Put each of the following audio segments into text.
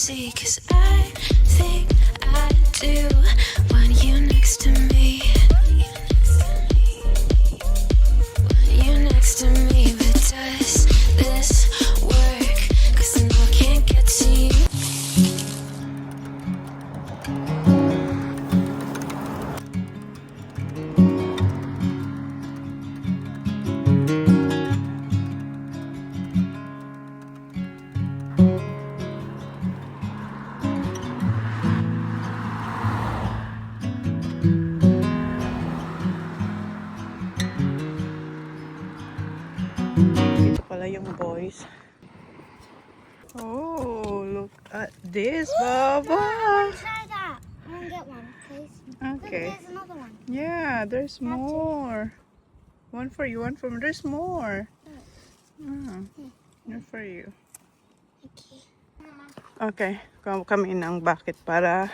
see, 'cause I think I do want you next to me. Want you next to me, but does this work? 'Cause I know I can't get to you. Dito pala yung boys. Oh, look at this, Baba. Try that. I want to get one, please. Okay. Look, there's another one. Yeah, there's more. One for you, one for me. There's more. One for you. Okay. Okay, kami ng bucket para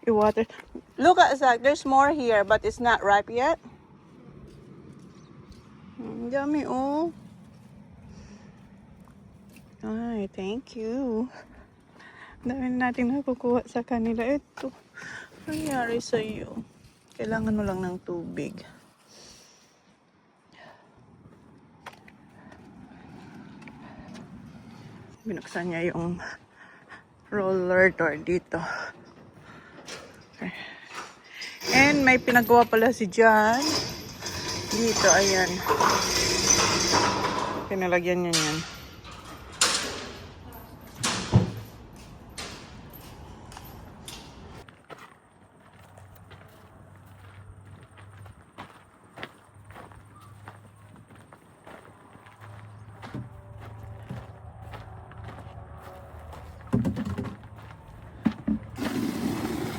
i-water. Look at Zach, there's more here, but it's not ripe yet. Yummy, oh. Ay, thank you. Dami natin nakukuha sa kanila. Ito, nangyari sa iyo. Kailangan mo lang ng tubig. Binuksan niya yung roller door dito. Okay. And may pinagawa pala si John. Dito, ayan. Pinalagyan niya yan.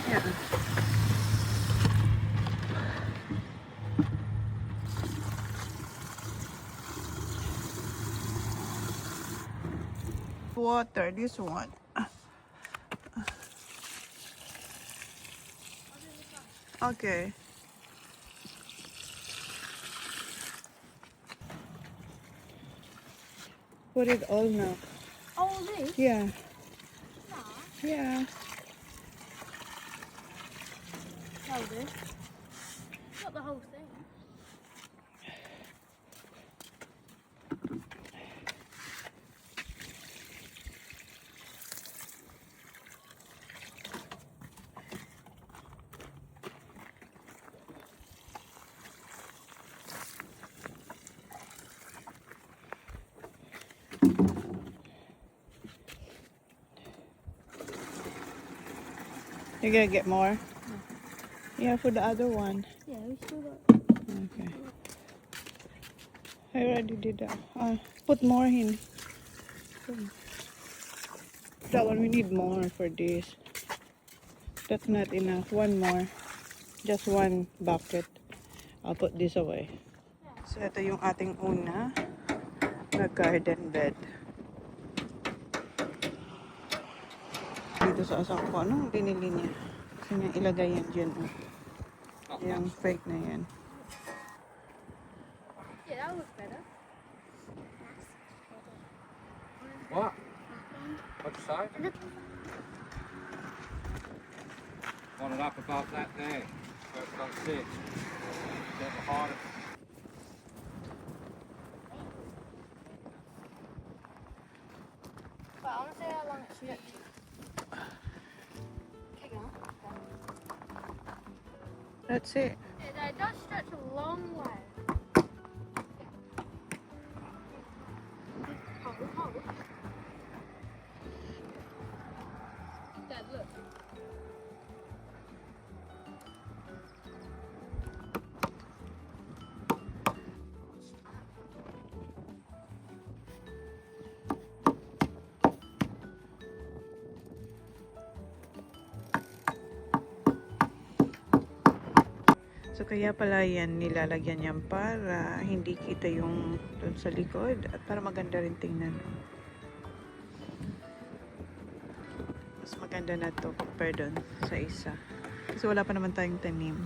Yan. Water, this one. Okay. Put it all now. Oh, this? Yeah. No. Yeah. No, this. Not the whole thing. You're gonna get more? Yeah, for the other one. Yeah, we still got. Okay. I already did that. Put more in. That one, we need more for this. That's not enough. One more. Just one bucket. I'll put this away. So, ito yung ating una na garden bed. Dito sa asawa ko, anong binili niya? Kasi niya ilagay yan dyan. Yung fake na yan. Yeah, that looks better. What? What'd you say? Want it up above that there. Where it's got sit. Get the harder. But I want to see how long it stretches. Okay, go on. That's it. Yeah, it does stretch a long way. Hold. Dad, look. So kaya pala yan nilalagyan yan para hindi kita yung dun sa likod at para maganda rin tingnan. Mas maganda na to compare dun sa isa. Kasi wala pa naman tayong tanim.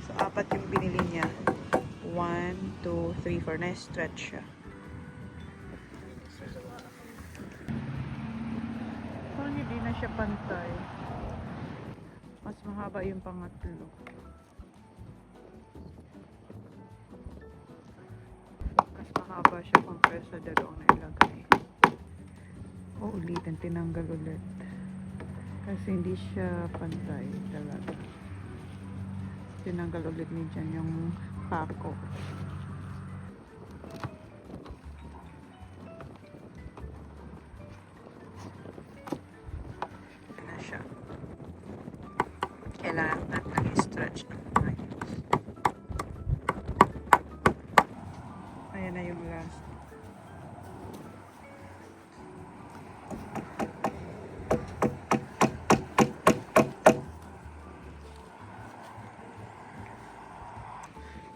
So apat yung binili niya. 1, 2, 3, 4. Na-stretch siya. hindi na siya pantay. Mas mahaba yung pangatlo. Mas mahaba siya compare sa dalawang nailagay. O ulitin, tinanggal ulit. Kasi hindi siya pantay talaga. Tinanggal ulit ni Jan yung pako. Na siya. Kailangan natin i-stretch ng ayos. Ayan na yung last.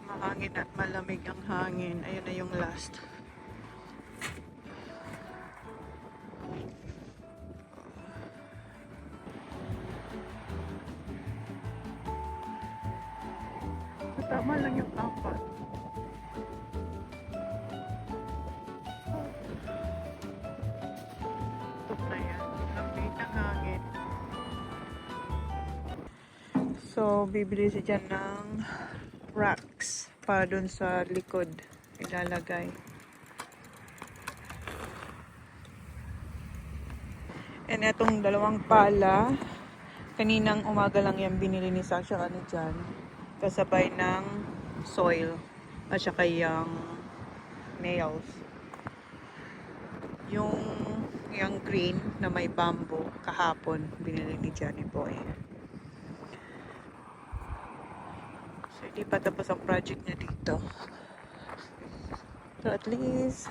Mahangin at malamig ang hangin. Ayan na yung last. Tama lang yung apat. Tok na yan. Lamig ng hangin. So, bibili si Jan ng racks para dun sa likod ilalagay. And itong dalawang pala, kaninang umaga lang yan binili ni Sasha ni Jan. Kasabay ng soil at saka yung nails. Yung green na may bamboo kahapon binili ni Johnny Boy. So hindi pa tapos ang project niya dito. So at least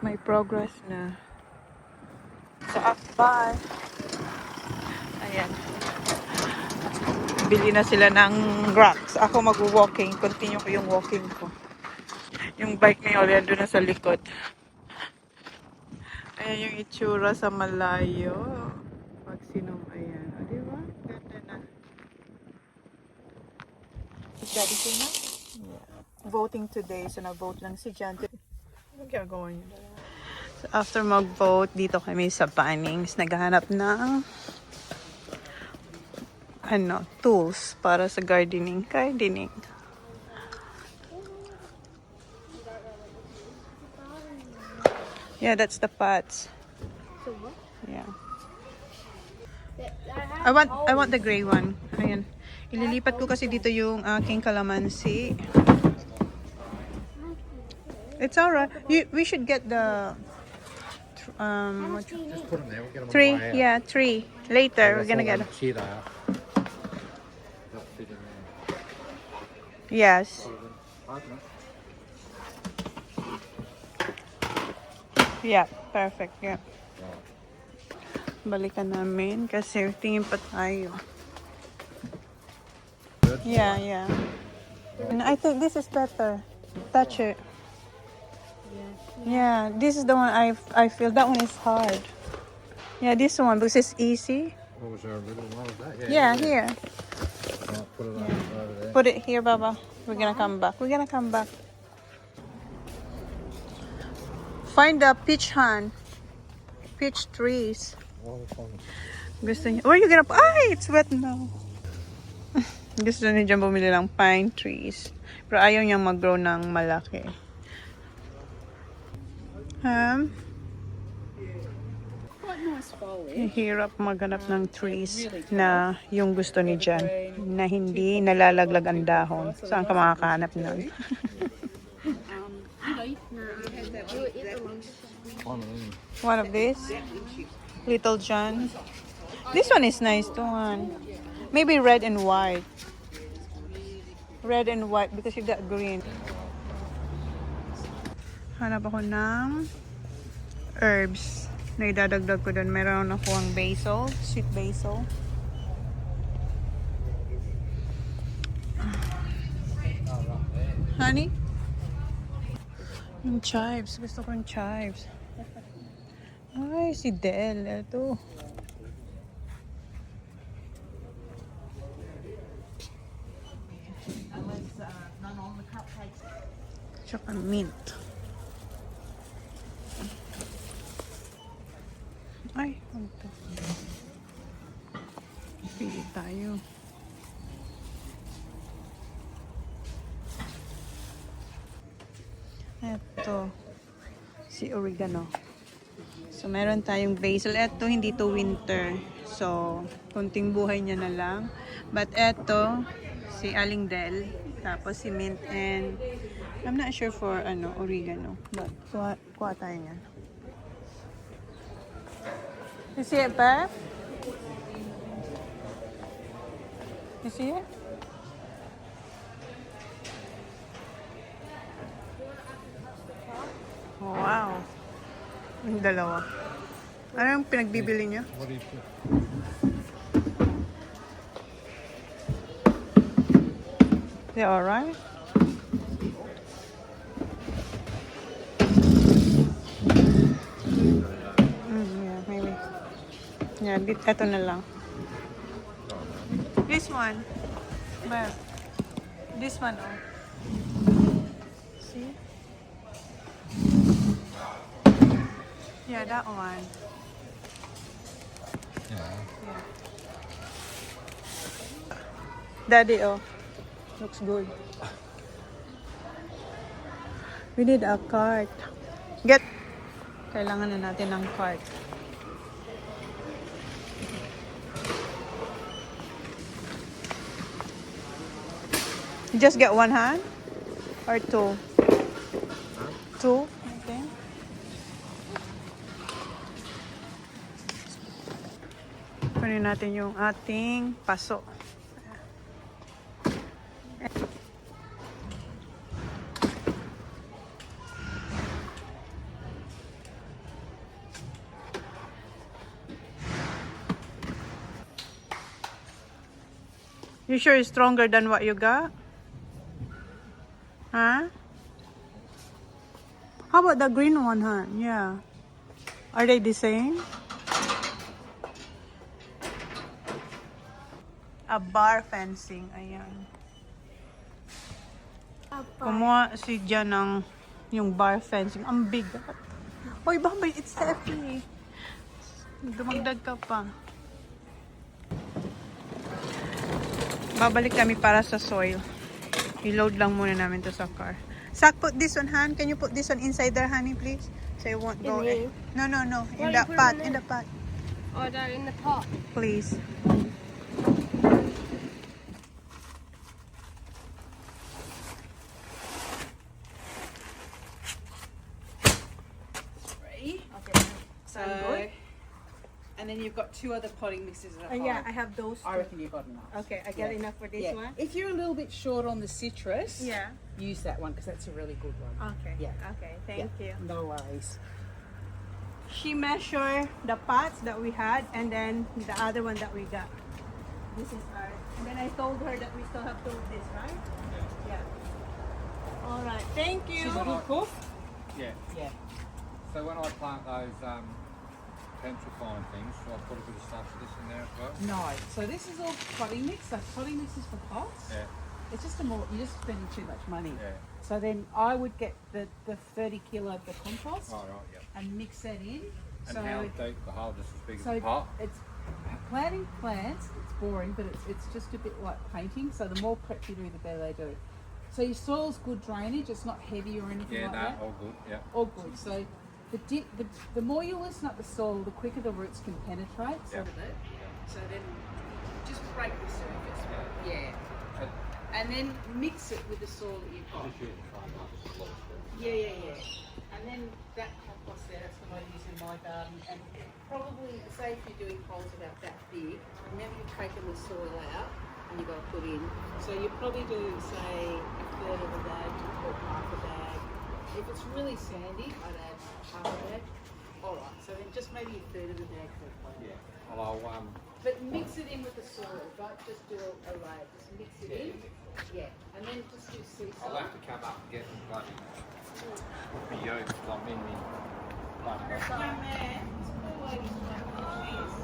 may progress na. So bye! Ayan. Bili na sila ng racks. Ako mag-walking. Continue ko yung walking ko. Yung bike na yun, doon na sa likod. Ayan yung itsura sa malayo. Pag ayan. O, diba? Ganda na. Is Daddy na? Yeah. Voting today. So, na-vote lang si Jan. Anong ginagawa niyo? So, after mag-vote, dito kami sa Bunnings. Naghahanap ng tools para sa gardening. Yeah, that's the pots. So what? Yeah. I I want the gray one. Ayan. Ililipat ko kasi dito yung aking calamansi. It's alright. We should get the Just put them there. We'll get them on the three. way out. Yeah, 3. Later, we're gonna get. See that? They'll fit in there. Yes. Okay. Yeah, perfect. Yeah. Balikan namin kasi tingin pa tayo. Good. Yeah. And I think this is better. Touch it. Yeah, this is the one I feel that one is hard. Yeah, this one because it's easy. What was our little one? Was that? Yeah, here. I'll put it over there. Put it here, Baba. We're gonna come back. Find the peach trees. Oh, fine. Gusto niya. Where are you gonna? Ay, it's wet now. Gusto niya dyan bumili ng pine trees. Pero ayaw niyang mag-grow ng malaki. Hirap maghanap ng trees na yung gusto ni Jan. Na hindi nalalaglag ang dahon. Saan ka makakahanap nun? One of these. Little John. This one is nice too. Maybe red and white. Red and white because you got green. Hanap ako ng herbs na idadagdag ko doon. Meron ako ang basil, sweet basil. Honey? Yung chives. Gusto ko yung chives. Ay, si Del. Ito. Tsaka mint. Ay, ano to? Pili tayo. Eto. Si oregano. So, meron tayong basil. Eto, hindi to winter. So, kunting buhay niya na lang. But eto, si Aling Del. Tapos si mint and I'm not sure for oregano. But kuha tayo niyan. You see it, Beth? You see it? Oh, wow. Yung dalawa. Ano yung pinagbibili niyo? What do you think? They alright? Yeah, maybe. Yeah, eto na lang. This one. But this one, oh. See? Yeah, that one. Yeah. Daddy, oh. Looks good. We need a cart. Kailangan na natin ng cart. Just get one hand? Or two? Two, I think. Kunin natin yung ating paso. You sure it's stronger than what you got? Huh? How about the green one, huh? Yeah. Are they the same? A bar fencing. Ayan. Kumuha si Jan ng yung bar fencing. Ang bigat. Hoy, baka it's heavy. Dumagdag ka pa. Babalik kami para sa soil. I-load lang muna namin to sa car. Sak, put this one, Han. Can you put this one inside there, honey, please? So it won't go. In here? No. Why In you that put it pot. in In there? the pot. Oh, they're in the pot. Please. Three. Okay. So, good. and then you've got two other potting mixes at home. Yeah, I have those I two. reckon you've got enough. Okay, I get Yeah. enough for this Yeah. one? If you're a little bit short on the citrus, Yeah. use that one because that's a really good one. Okay. Yeah. Okay, thank you. No worries. She measured the pots that we had and then the other one that we got. This is ours. And then I told her that we still have two of this, right? Yeah. All right. Thank you. She's a good cook. Yeah. Yeah. So when I plant those petrifying things, do I put a bit of stuff of this in there as well? No. So this is all potting mix. So potting mix is for pots. Yeah. It's just you're just spending too much money. Yeah. So then I would get the 30 kilo of the compost Right, yeah. and mix that in. And so how deep? The hole just as big as So a pot? it's planting plants. It's boring, but it's just a bit like painting. So the more prep you do, the better they do. So your soil's good drainage. It's not heavy or anything Yeah, like no, that. all good, yeah. All good. So the more you loosen up the soil, the quicker the roots can penetrate. So, so then just break the surface. Yeah. And then mix it with the soil that you've got. Yeah. And then that compost there, that's what I use in my garden. And probably, say if you're doing holes about that big, remember you've taken the soil out and you've got to put in. So you're probably doing, say, a third of a bag or half a bag. If it's really sandy, I'd add half a bag. All right, so then just maybe a third of a bag per plant. Yeah. Well, But mix it in with the soil, don't just do a layer, just mix it in. Yeah, and then just do sea I'll salt. have to come up and get the bloody the yolks because I'm in the bloody Young man, this poor lady's trying to cheese.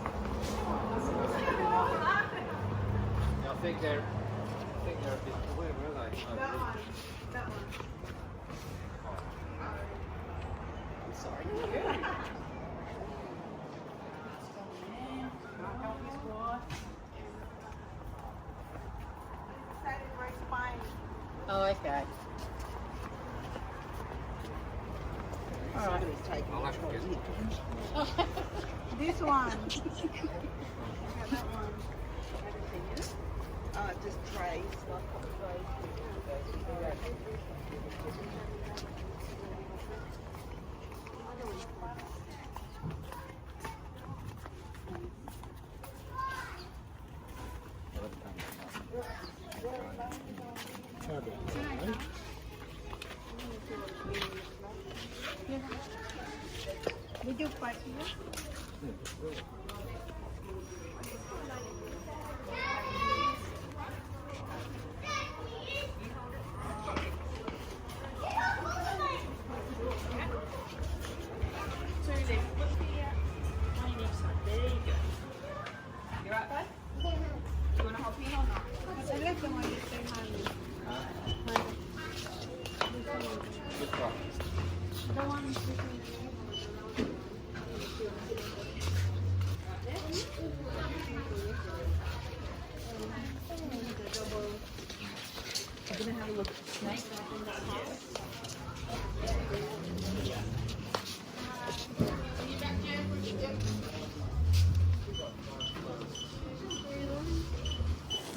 I think they're a bit, where were they? Oh, That really? one, that one. Sorry. Oh, okay. All right. I'll have to get it. This one. Just trays, like trays. Did you park here? Select the one you say, honey. Just right. The one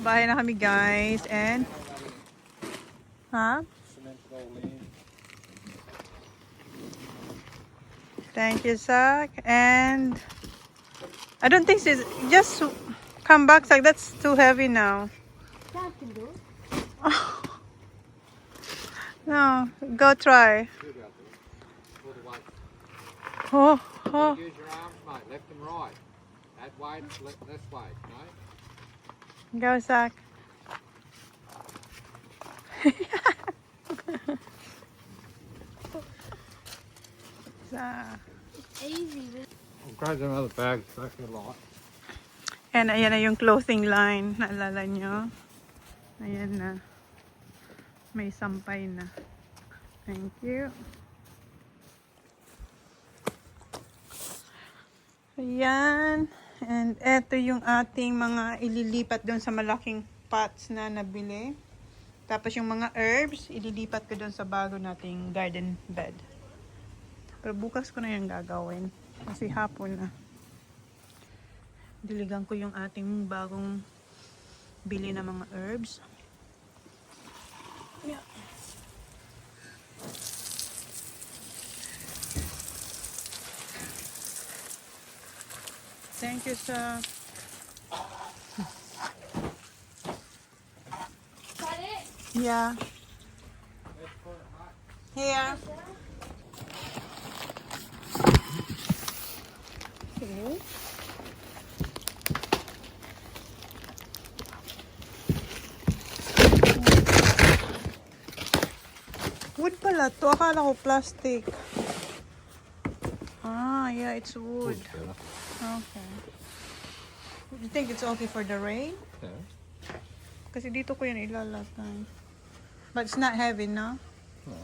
bahay na kami guys and Cement it all in. thank you Zach and I don't think it's just come back Zach, that's too heavy now. Dad can do it. No, go try. Should be able to. All the weight. Oh, oh. Use your arms, mate, left and right. Add weight, less weight, no? Go Zach. Zach. Easy. I'll grab them other bags back in the light. And ayan na yung clothing line. Naalala nyo? Ayan na. May sampay na. Thank you. Ayan. And eto yung ating mga ililipat doon sa malaking pots na nabili. Tapos yung mga herbs, ililipat ko doon sa bago nating garden bed. Pero bukas ko na yung gagawin. Kasi hapon na. Diligan ko yung ating bagong bili na mga herbs. Yeah. Thank you sa Got it? yeah. Here. Okay. Wood pala to. Akala ko plastic. Ah, yeah, it's wood. Okay. You think it's okay for the rain? Yeah. Kasi dito ko yun ilalagay. But it's not heavy, no? No.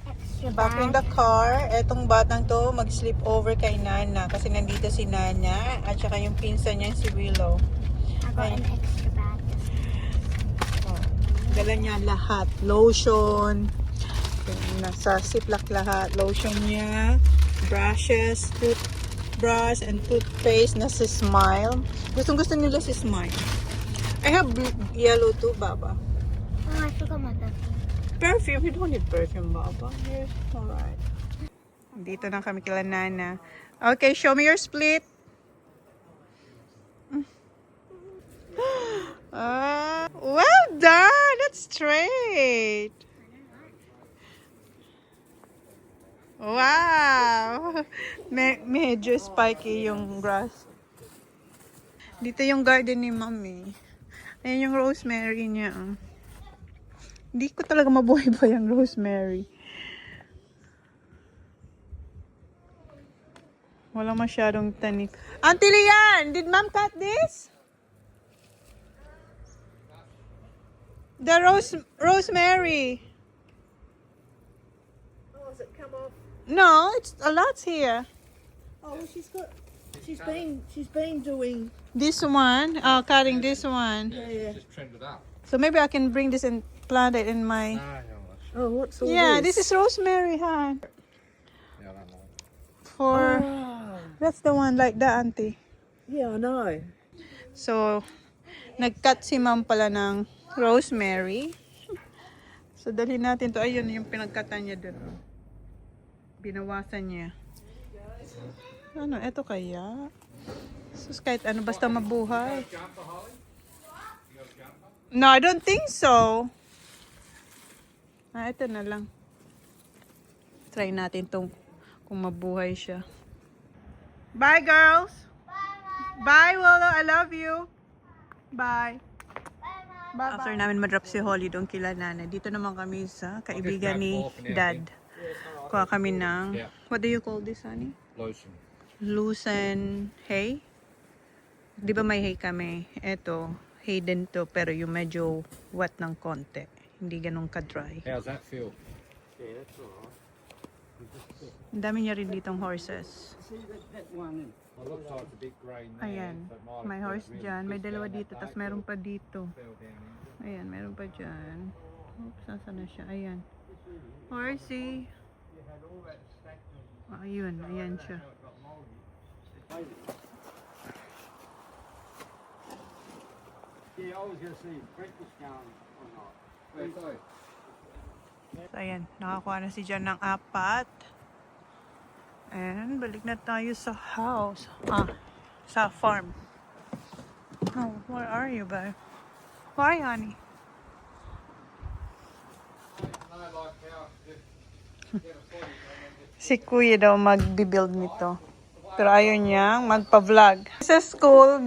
Extra Back in the car, etong batang to mag-sleep over kay Nana kasi nandito si Nana at saka yung pinsan niya si Willow. I got an extra bag. Oh, dala niya lahat. Lotion. Nasa ziplock lahat. Lotion niya. Brushes. Toothbrush and toothpaste na si Smile. Gustong gusto nila si Smile. I have yellow too, Baba. Oh, I forgot my perfume. Perfume? You don't need perfume, Baba. Yes, alright. Dito na kami kila Nana. Okay, show me your split. Well done! That's straight. Wow! Medyo spiky yung grass. Dito yung garden ni Mami. Ayan yung rosemary niya. Hindi ko talaga mabuhay pa yung rosemary. Wala masyadong tanik. Auntie Lian, did Mom cut this? The rosemary. Oh, has it come off? No, it's a lot's here. Oh, she's been doing. This one, cutting this one. Yeah, just trimmed it up. So maybe I can bring this and planted in my... Ah, yeah, that's- Oh, what's all Yeah, this? this is rosemary, huh? yeah, that one. For... Ah, That's the one like that, auntie. yeah, I know. So, nag-cut si ma'am pala ng rosemary. So, dalhin natin to. Ayun, yung pinagkatan niya dun. Binawasan niya. Ano, eto kaya? Sus, kahit ano, basta mabuhay. Jumper, Holly? You got a jumper? No, I don't think so. Ito na lang. Try natin tong kung mabuhay siya. Bye, girls! Bye, Willow. I love you. Bye. Bye. After namin madrop si Holly doon kila nanay, dito naman kami sa kaibigan ni Dad. Kuha kami ng, Yeah. what do you call this, honey? Lotion. Lucerne hay. Di ba may hay kami? Ito, hay din to, pero yung medyo wet ng konti. Hindi ganun ka-dry. How's that feel? Ang dami niya rin ditong horses. It looks like a big grain there. Ayan, so it might may have horse really dyan. May pissed dalawa out dito, that tapos day. meron pa dito. Fell down into it. Ayan, meron pa dyan. Oops, saan na siya? Ayan. Horsey. Ayun, ayan siya. Yeah, I was going to see if breakfast going or not. Where's those? So, ayan, nakakuha na si Jan ng 4. And, balik na tayo sa house. Sa farm. Oh, where are you, babe? Why, honey? No, like how just get a footage and then just Si Kuya daw magbibuild nito. Pero ayaw niyang magpa-vlog. Sa school,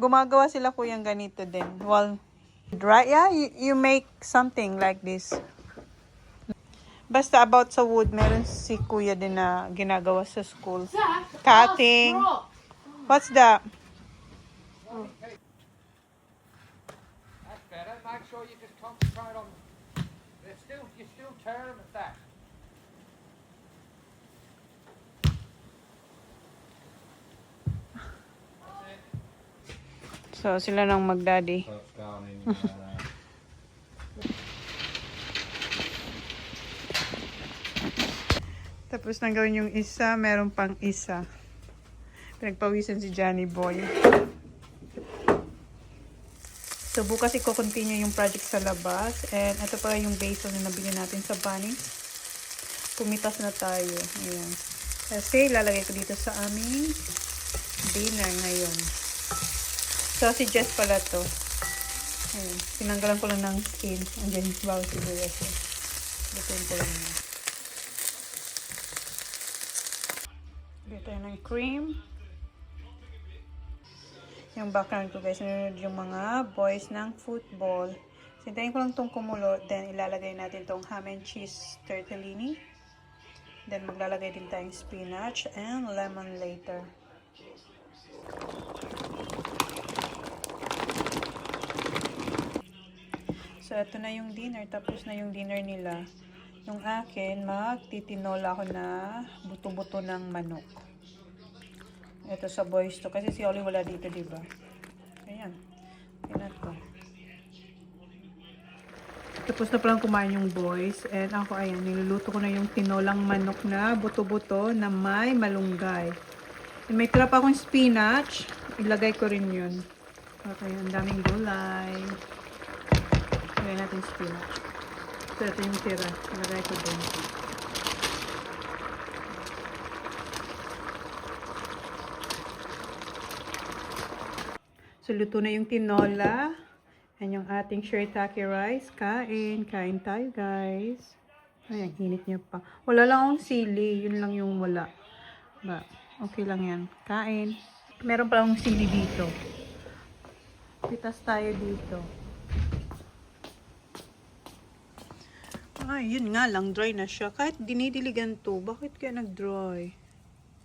gumagawa sila kuyang ganito din. Well, right? Yeah, you make something like this. Basta about sa wood, meron si Kuya din na ginagawa sa school. Cutting. What's that? that's better. Make sure you just concentrate on. You're still tearing at that. So, sila nang mag-daddy. So it's going in. Tapos nang gawin yung isa, meron pang isa. Pinagpawisan si Johnny Boy. So, bukas i-continue yung project sa labas. And ito pa yung basil na nabili natin sa Bunny. Pumitas na tayo. Ayan. Kasi lalagay ko dito sa aming dinner ngayon. So, si Jess pala to. Ayan. Tinanggalan ko lang ng skin. Andiyan yung bawal sibuyas. Lutuin ko lang yan. Dito ng cream. Yung background ko guys, nanonood yung mga boys ng football. Sintayin ko lang itong kumulo. Then ilalagay natin itong ham and cheese tortellini. Then maglalagay din tayong spinach and lemon later. So ito na yung dinner. Tapos na yung dinner nila. Yung akin, magtitinola ako na buto-buto ng manok. Ito sa boys to. Kasi si Oli wala dito, diba? Ayan. Ayan to. Tapos na palang kumain yung boys. And ako, ayan, niluluto ko na yung tinolang manok na buto-buto na may malunggay. And may tira pa akong spinach. Ilagay ko rin yun. Okay, ang daming gulay. Ilagay natin spinach. So, ito yung tira. Ilagay ko din. So, luto na yung tinola. Yan yung ating shirataki rice. Kain. Kain tayo, guys. Ay, ang init niya pa. Wala lang akong sili. Yun lang yung wala. Ba, okay lang yan. Kain. Meron pa akong sili dito. Pitas tayo dito. Ay, yun nga lang. Dry na siya. Kahit dinidiligan to, bakit kaya nag-dry?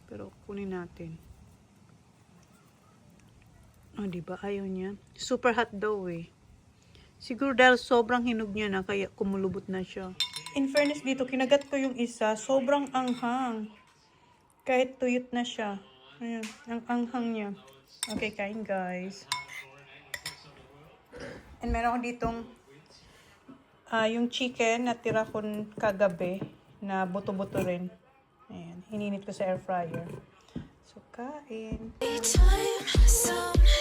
Pero kunin natin. Oh, diba? Ayaw niya. Super hot daw eh. Siguro dahil sobrang hinog niya na, kaya kumulubot na siya. In fairness dito, kinagat ko yung isa. Sobrang anghang. Kahit tuyot na siya. Ayan, ang anghang niya. Okay, kain guys. And meron ako ditong yung chicken na tira ko kagabi na buto-buto rin. Ayan, hininit ko sa air fryer. So, kain. Time zone